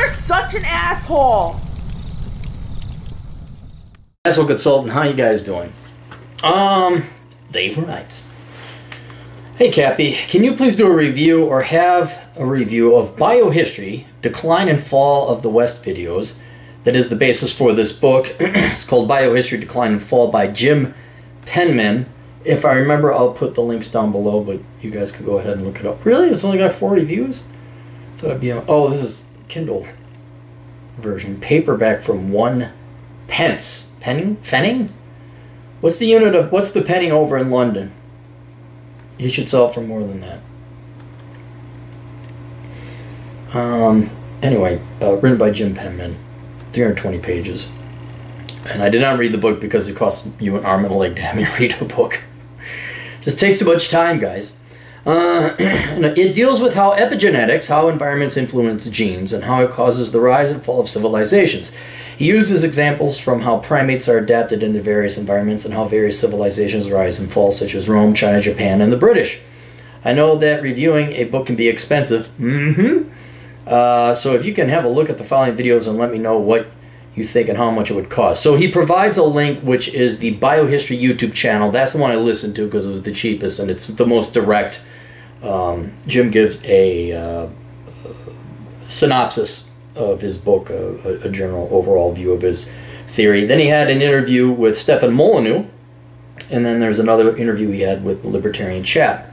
You're such an asshole. Asshole Consultant, how you guys doing? Dave writes, hey Cappy, can you please do a review or have a review of BioHistory, Decline and Fall of the West videos? That is the basis for this book. It's called BioHistory, Decline and Fall by Jim Penman. If I remember, I'll put the links down below, but you guys can go ahead and look it up. Really? It's only got 4 reviews? Thought it'd be oh, this is Kindle version. Paperback from 1 pence. Pfenning? What's the unit of, what's the penny over in London? You should sell it for more than that. Anyway, written by Jim Penman. 320 pages. And I did not read the book because it costs you an arm and a leg to have me read a book. Just takes too much time, guys. It deals with how epigenetics, how environments influence genes, and how it causes the rise and fall of civilizations. He uses examples from how primates are adapted in their various environments and how various civilizations rise and fall, such as Rome, China, Japan, and the British. I know that reviewing a book can be expensive. So if you can have a look at the following videos and let me know what you think and how much it would cost. So he provides a link, which is the BioHistory YouTube channel. That's the one I listened to because it was the cheapest and it's the most direct. Jim gives a synopsis of his book, a general overall view of his theory. Then he had an interview with Stefan Molyneux, and then there's another interview he had with the Libertarian Chat.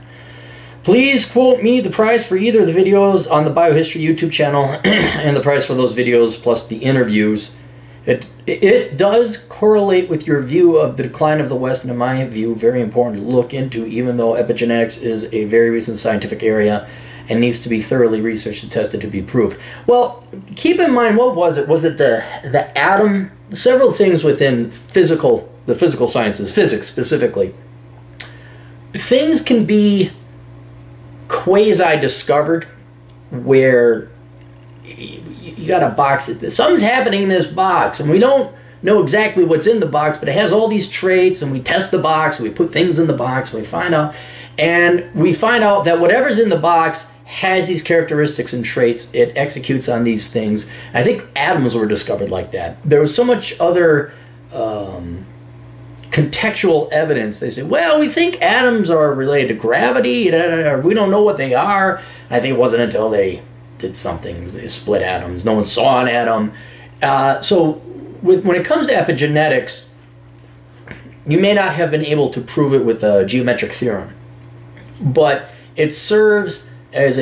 Please quote me the price for either of the videos on the BioHistory YouTube channel and the price for those videos plus the interviews. It does correlate with your view of the decline of the West, and in my view, very important to look into, even though epigenetics is a very recent scientific area and needs to be thoroughly researched and tested to be proved. Well, keep in mind, what was it? Was it the atom? Several things within the physical sciences, physics specifically. Things can be quasi-discovered where you got a box. Something's happening in this box, and we don't know exactly what's in the box, but it has all these traits, and we test the box, and we put things in the box, and we find out that whatever's in the box has these characteristics and traits. It executes on these things. I think atoms were discovered like that. There was so much other contextual evidence. They say, well, we think atoms are related to gravity. We don't know what they are. I think it wasn't until they did something. They split atoms. No one saw an atom. So when it comes to epigenetics, you may not have been able to prove it with a geometric theorem, but it serves as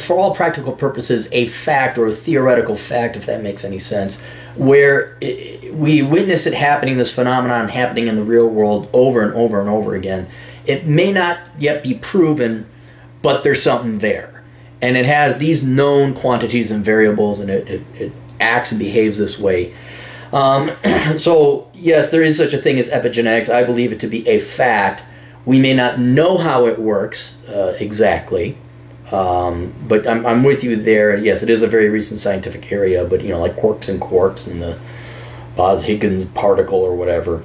for all practical purposes, a fact or a theoretical fact, if that makes any sense, where we witness it happening, this phenomenon happening in the real world over and over and over again. It may not yet be proven, but there's something there. And it has these known quantities and variables, and it acts and behaves this way. So, yes, there is such a thing as epigenetics. I believe it to be a fact. We may not know how it works exactly, but I'm with you there. Yes, it is a very recent scientific area, but, you know, like quarks and the Bose-Higgins particle or whatever,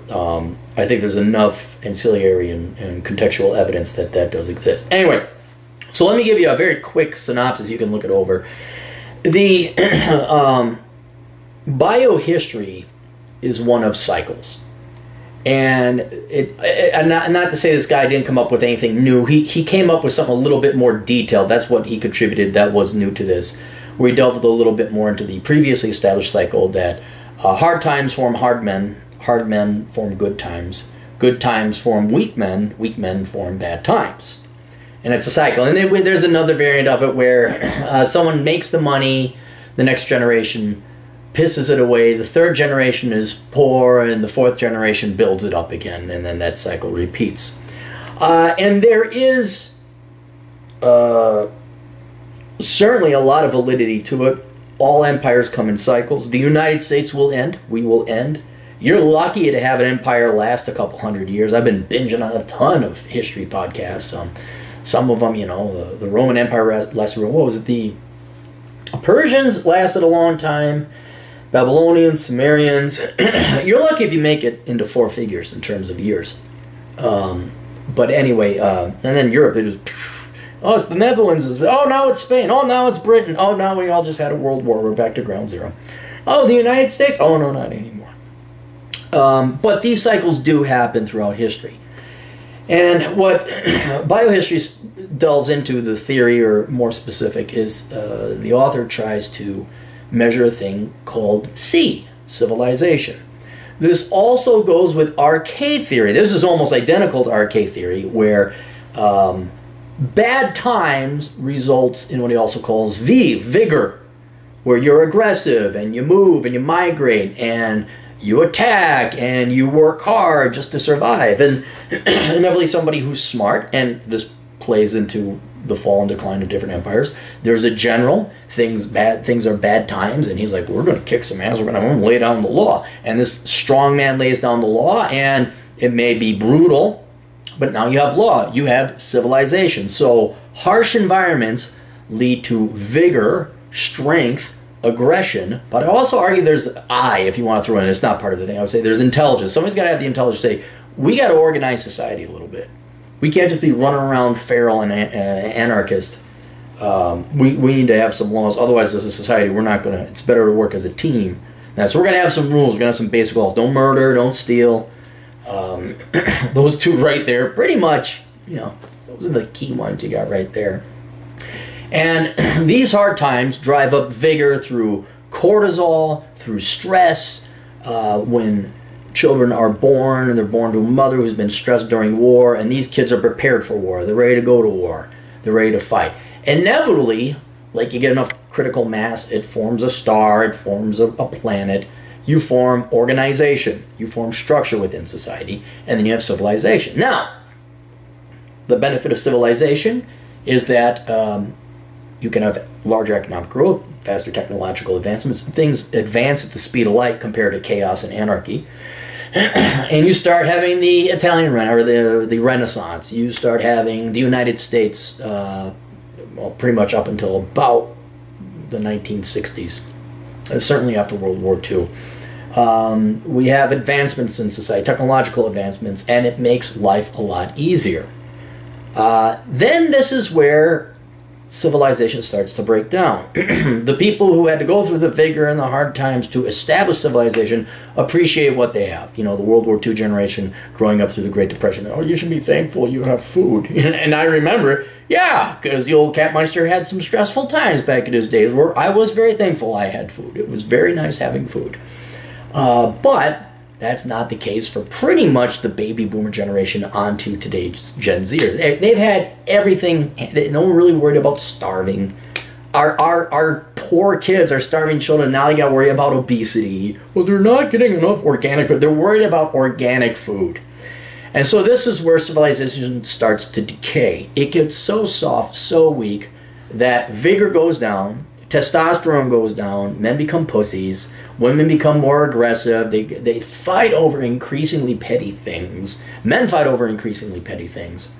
I think there's enough ancillary and contextual evidence that that does exist. Anyway, so let me give you a very quick synopsis. You can look it over. The biohistory is one of cycles. And not to say this guy didn't come up with anything new. He came up with something a little bit more detailed. That's what he contributed that was new to this, where he delved a little bit more into the previously established cycle that hard times form hard men form good times form weak men form bad times. And it's a cycle. And then there's another variant of it where someone makes the money, the next generation pisses it away, the third generation is poor, and the fourth generation builds it up again, and then that cycle repeats. And there is certainly a lot of validity to it. All empires come in cycles. The United States will end. We will end. You're lucky to have an empire last a couple hundred years. I've been binging on a ton of history podcasts. Some of them, you know, the Roman Empire lasted, what was it, the Persians lasted a long time, Babylonians, Sumerians. You're lucky if you make it into 4 figures in terms of years. But anyway, and then Europe, Oh, it's the Netherlands. Oh, now it's Spain. Oh, now it's Britain. Oh, now we all just had a world war. We're back to ground zero. Oh, the United States. Oh, no, not anymore. But these cycles do happen throughout history. And what biohistory delves into, the theory, or more specific, is the author tries to measure a thing called C, civilization. This also goes with RK theory. This is almost identical to RK theory, where bad times results in what he also calls V, vigor, where you're aggressive and you move and you migrate and you attack and you work hard just to survive. And inevitably somebody who's smart, and this plays into the fall and decline of different empires. There's a general, things are bad times, and he's like, we're going to kick some ass, we're going to lay down the law. And this strong man lays down the law, and it may be brutal, but now you have law, you have civilization. So harsh environments lead to vigor, strength, aggression, but I also argue there's if you want to throw in, it's not part of the thing, I would say there's intelligence. Somebody's got to have the intelligence to say, we got to organize society a little bit. We can't just be running around feral and anarchist. We need to have some laws, otherwise as a society we're not going to, it's better to work as a team. Now, so we're going to have some rules, we're going to have some basic laws. Don't murder, don't steal. Those two right there, pretty much, those are the key ones you got right there. And these hard times drive up vigor through cortisol, through stress. When children are born, and they're born to a mother who's been stressed during war, and these kids are prepared for war. They're ready to go to war. They're ready to fight. Inevitably, like you get enough critical mass, it forms a star, it forms a planet. You form organization. You form structure within society, and then you have civilization. Now, the benefit of civilization is that you can have larger economic growth, faster technological advancements. Things advance at the speed of light compared to chaos and anarchy. And you start having the Italian or the Renaissance. You start having the United States, pretty much up until about the 1960s, certainly after World War II. We have advancements in society, technological advancements, and it makes life a lot easier. Then this is where civilization starts to break down. The people who had to go through the vigor and the hard times to establish civilization appreciate what they have. The World War II generation growing up through the Great Depression. Oh, you should be thankful you have food. And I remember, yeah, because the old Capmeister had some stressful times back in his days where I was very thankful I had food. It was very nice having food. But that's not the case for pretty much the baby boomer generation onto today's Gen Zers. They've had everything. No one really worried about starving. Our poor kids are starving children. Now they got to worry about obesity. Well, they're not getting enough organic food. They're worried about organic food. And so this is where civilization starts to decay. It gets so soft, so weak, that vigor goes down, testosterone goes down, men become pussies, women become more aggressive, they fight over increasingly petty things. Men fight over increasingly petty things.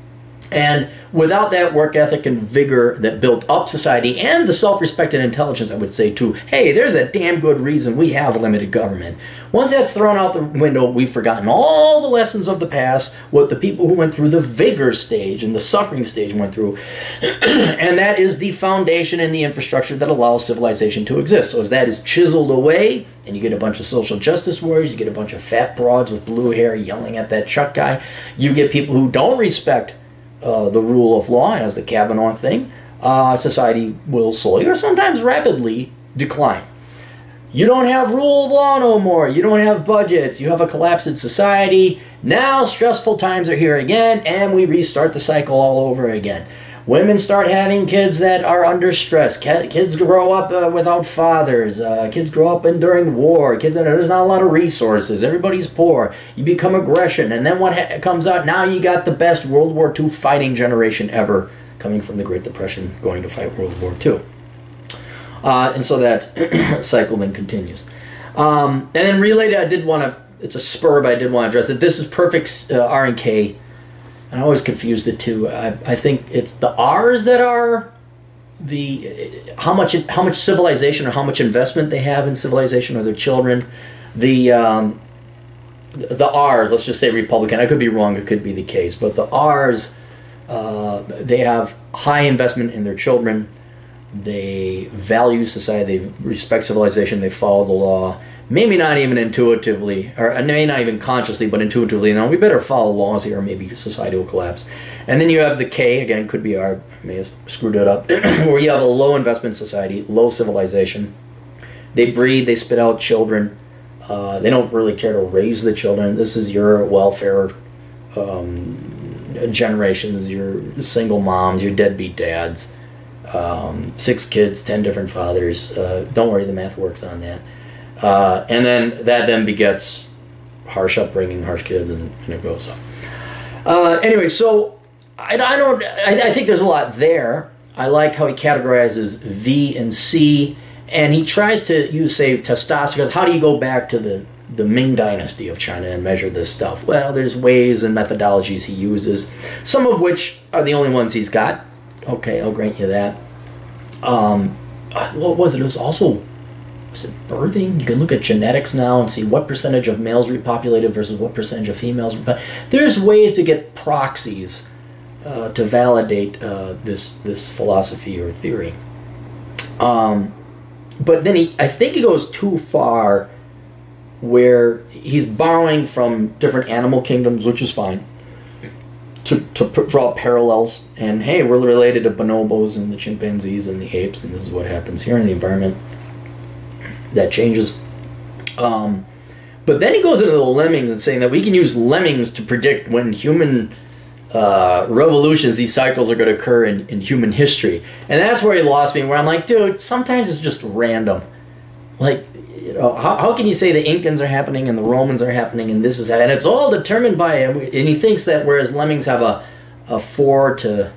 And without that work ethic and vigor that built up society, and the self-respect and intelligence, I would say too, hey, there's a damn good reason we have limited government. Once that's thrown out the window, we've forgotten all the lessons of the past, what the people who went through the vigor stage and the suffering stage went through. And that is the foundation and the infrastructure that allows civilization to exist. So as that is chiseled away, and you get a bunch of social justice warriors, you get a bunch of fat broads with blue hair yelling at that Chuck guy, you get people who don't respect the rule of law, as the Kavanaugh thing, society will slowly or sometimes rapidly decline. You don't have rule of law no more. You don't have budgets. You have a collapse in society. Now stressful times are here again, and we restart the cycle all over again. Women start having kids that are under stress. Kids grow up without fathers. Kids grow up during war. There's not a lot of resources. Everybody's poor. You become aggression. And then what comes out? Now you got the best World War II fighting generation ever coming from the Great Depression going to fight World War II. And so that cycle then continues. And then related, I did want to, it's a spur, but I did want to address it. This is perfect R and K. I always confuse the two. I think it's the R's that are the how much civilization or how much investment they have in civilization or their children. The R's, let's just say Republican. I could be wrong. It could be the case, but the R's They have high investment in their children. They value society. They respect civilization. They follow the law. Maybe not even intuitively, or maybe not even consciously, but intuitively. No, we better follow laws here, or maybe society will collapse. And then you have the K, again, could be I may have screwed it up, where you have a low investment society, low civilization. They breed, they spit out children. They don't really care to raise the children. This is your welfare generations, your single moms, your deadbeat dads. 6 kids, 10 different fathers. Don't worry, the math works on that. And then that then begets harsh upbringing, harsh kids, and it goes up. Anyway, so I think there's a lot there. I like how he categorizes V and C, and he tries to use, say, testosterone. Because how do you go back to the Ming Dynasty of China and measure this stuff? Well, there's ways and methodologies he uses, some of which are the only ones he's got. Okay, I'll grant you that. What was it? It was also, was it birthing? You can look at genetics now and see what percentage of males repopulated versus what percentage of females. There's ways to get proxies to validate this philosophy or theory. But then I think he goes too far, where he's borrowing from different animal kingdoms, which is fine, to draw parallels. And hey, we're related to bonobos and the chimpanzees and the apes, and this is what happens here in the environment that changes. But then he goes into the lemmings and saying that we can use lemmings to predict when human revolutions, these cycles are going to occur in human history. And that's where he lost me, where I'm like, dude, sometimes it's just random. Like, you know, how can you say the Incans are happening and the Romans are happening and this is happening? And it's all determined by, and he thinks that whereas lemmings have a 4 to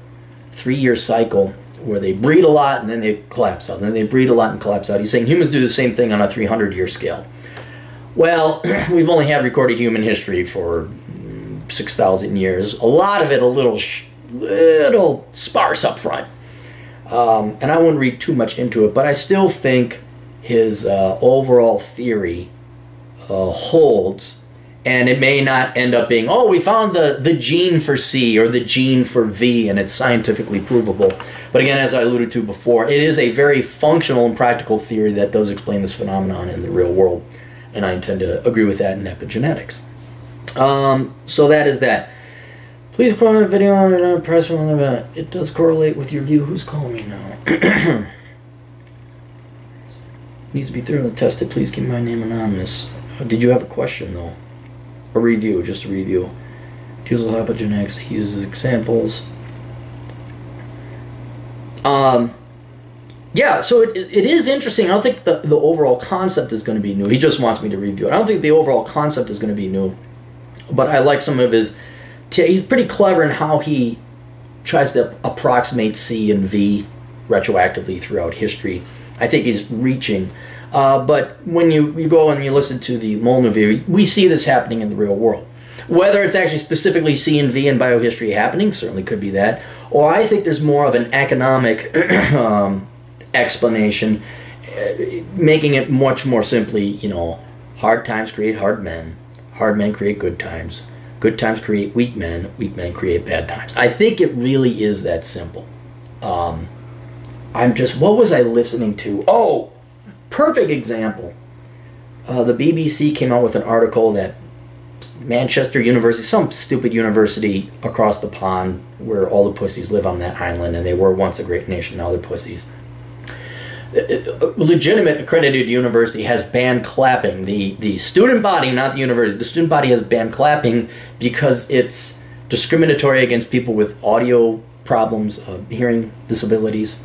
3 year cycle where they breed a lot and then they collapse out, and then they breed a lot and collapse out. He's saying humans do the same thing on a 300-year scale. Well, we've only had recorded human history for 6,000 years. A lot of it a little sparse up front. And I wouldn't read too much into it, but I still think his overall theory holds, and it may not end up being, oh, we found the gene for C or the gene for V, and it's scientifically provable. But again, as I alluded to before, it is a very functional and practical theory that does explain this phenomenon in the real world, and I intend to agree with that in epigenetics. So that is that. Please comment on the video on press one of that. It does correlate with your view. Who's calling me now? Needs to be thoroughly tested. Please keep my name anonymous. Did you have a question though? A review, just a review. Uses epigenetics. He uses examples. Yeah, so it is interesting. I don't think the overall concept is going to be new. He just wants me to review it. I don't think the overall concept is going to be new. But I like some of his... He's pretty clever in how he tries to approximate C and V retroactively throughout history. I think he's reaching. But when you go and you listen to the Molnar view, we see this happening in the real world. Whether it's actually specifically C and V in biohistory happening, certainly could be that. Or I think there's more of an economic explanation, making it much more simply, you know, hard times create hard men create good times create weak men create bad times. I think it really is that simple. What was I listening to? Oh, perfect example. The BBC came out with an article that Manchester University, some stupid university across the pond where all the pussies live on that island, and they were once a great nation, now they're pussies. A legitimate accredited university has banned clapping. The student body, not the university, the student body has banned clapping because it's discriminatory against people with audio problems, hearing disabilities.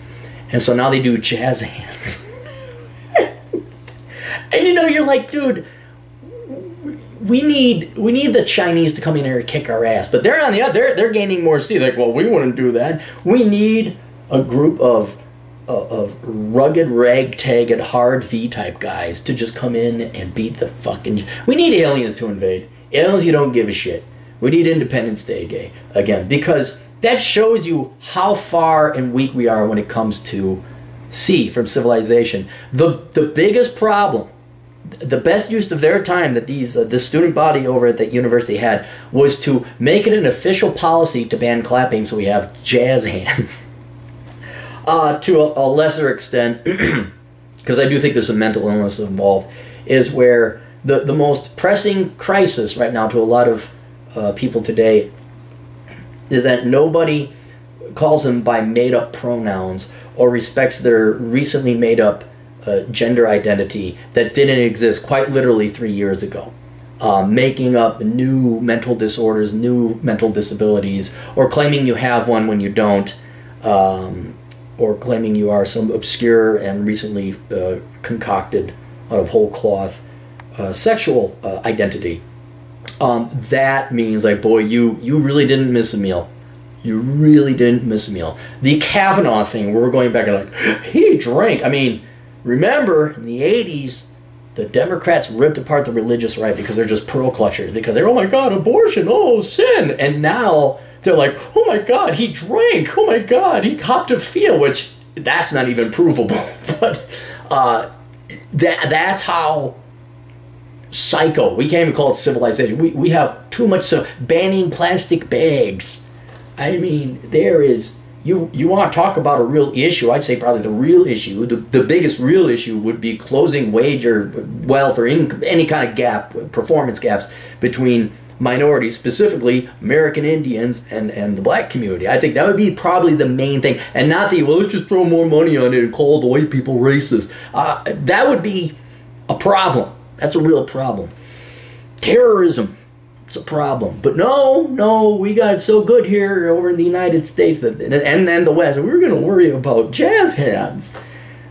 And so now they do jazz hands. And you know, you're like, dude, we need the Chinese to come in here and kick our ass. But they're on the other, they're gaining more steam. Like, well, we wouldn't do that. We need a group of rugged, ragtag, and hard V-type guys to just come in and beat the fucking... We need aliens to invade. Aliens you don't give a shit. We need Independence Day gay. Again, because that shows you how far and weak we are when it comes to C, from civilization. The biggest problem the best use of their time that the student body over at that university had was to make it an official policy to ban clapping, so we have jazz hands. To a lesser extent, because I do think there's some mental illness involved, is where the most pressing crisis right now to a lot of people today is that nobody calls them by made-up pronouns or respects their recently made-up gender identity that didn't exist quite literally 3 years ago. Making up new mental disorders, new mental disabilities, or claiming you have one when you don't, or claiming you are some obscure and recently concocted out of whole cloth sexual identity. That means, like, boy, you really didn't miss a meal. You really didn't miss a meal. The Kavanaugh thing, where we're going back and like, he drank. I mean, remember, in the 80s, the Democrats ripped apart the religious right because they're just pearl clutchers. Because they're, oh my God, abortion, oh, sin. And now they're like, oh my God, he drank. Oh my God, he copped a feel, which that's not even provable. But that's how psycho. We can't even call it civilization. We have too much. So banning plastic bags. I mean, there is, you want to talk about a real issue, I'd say probably the real issue, the biggest real issue would be closing wage or wealth or any kind of gap, performance gaps between minorities, specifically American Indians and the black community. I think that would be probably the main thing. And not the, well, let's just throw more money on it and call the white people racist. That would be a problem. That's a real problem. Terrorism. It's a problem. But no, we got it so good here over in the United States that, and the West. We're going to worry about jazz hands.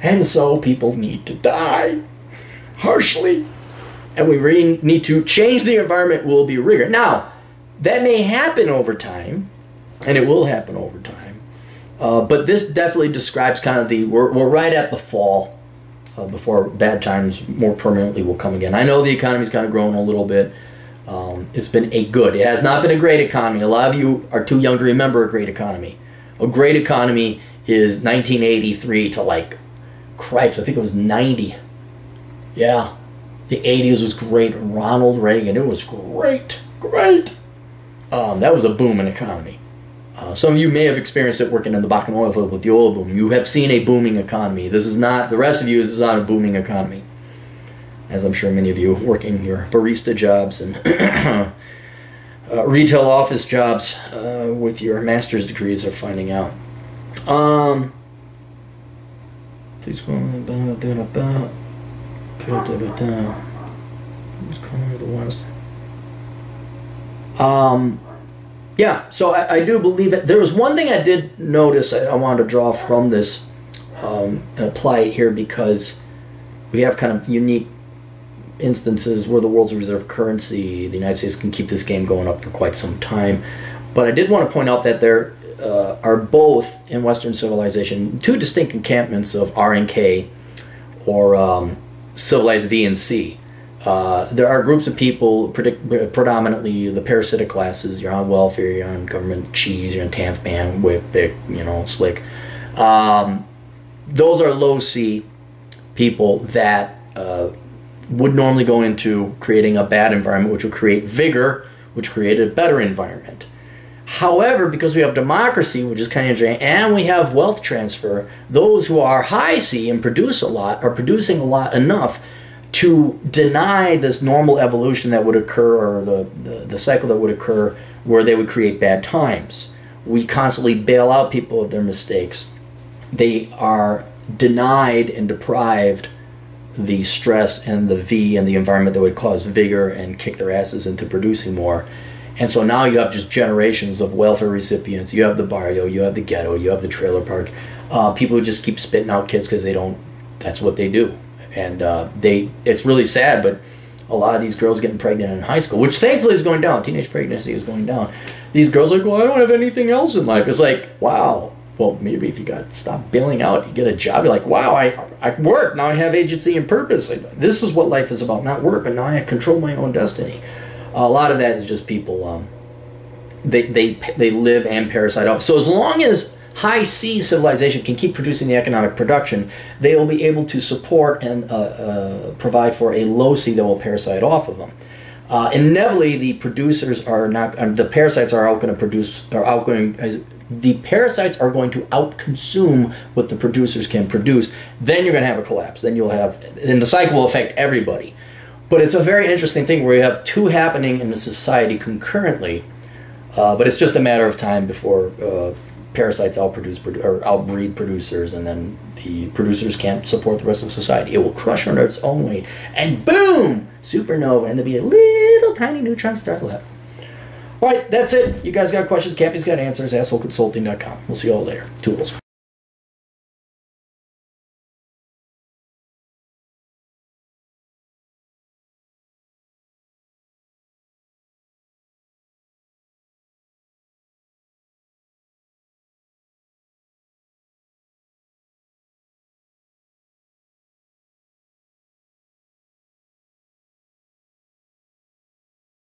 And so people need to die harshly. And we really need to change the environment. Will be rigor. Now, that may happen over time, and it will happen over time. But this definitely describes kind of we're right at the fall before bad times more permanently will come again. I know the economy's kind of grown a little bit. It's been it has not been a great economy. A lot of you are too young to remember a great economy. A great economy is 1983 to, like, cripes, I think it was 90. Yeah, the 80s was great. Ronald Reagan, it was great. That was a booming economy. Some of you may have experienced it working in the Bakken oil field with the oil boom. You have seen a booming economy. This is not, the rest of you, this is not a booming economy. As I'm sure many of you working your barista jobs and retail office jobs with your master's degrees are finding out. Please go about. Let's go to the west. Yeah, so I do believe it. There was one thing I did notice I wanted to draw from this and apply it here, because we have kind of unique instances where the world's reserve currency, the United States can keep this game going up for quite some time. But I did want to point out that there are both in Western civilization two distinct encampments of R and K, or civilized V and C. There are groups of people, predominantly the parasitic classes. You're on welfare, you're on government cheese, you're on TANF ban, whip, bic, slick. Those are low C people that would normally go into creating a bad environment, which would create vigor, which created a better environment. However, because we have democracy, which is kind of interesting, and we have wealth transfer, those who are high C and produce a lot are producing a lot enough to deny this normal evolution that would occur, or the cycle that would occur where they would create bad times. We constantly bail out people of their mistakes. They are denied and deprived the stress and the V and the environment that would cause vigor and kick their asses into producing more. And so now you have just generations of welfare recipients. You have the barrio, you have the ghetto, you have the trailer park. People who just keep spitting out kids because that's what they do. And it's really sad, but a lot of these girls getting pregnant in high school, which thankfully is going down. Teenage pregnancy is going down. These girls are like, well, I don't have anything else in life. It's like, wow. Well, maybe if you stop bailing out, you get a job, you're like, wow, I work. Now I have agency and purpose. This is what life is about, not work, but now I control my own destiny. A lot of that is just people, they live and parasite off. So as long as high C civilization can keep producing the economic production, they will be able to support and provide for a low C that will parasite off of them. Inevitably, the producers are not. The parasites are out going to produce. The parasites are going to outconsume what the producers can produce. Then you're going to have a collapse. Then you'll have, and the cycle will affect everybody. But it's a very interesting thing where you have two happening in the society concurrently. But it's just a matter of time before parasites outbreed producers, and then the producers can't support the rest of society. It will crush under its own weight, and boom, supernova, and there'll be a little tiny neutron star left. All right, that's it. You guys got questions? Cappy's got answers. AssholeConsulting.com. We'll see you all later. Tools.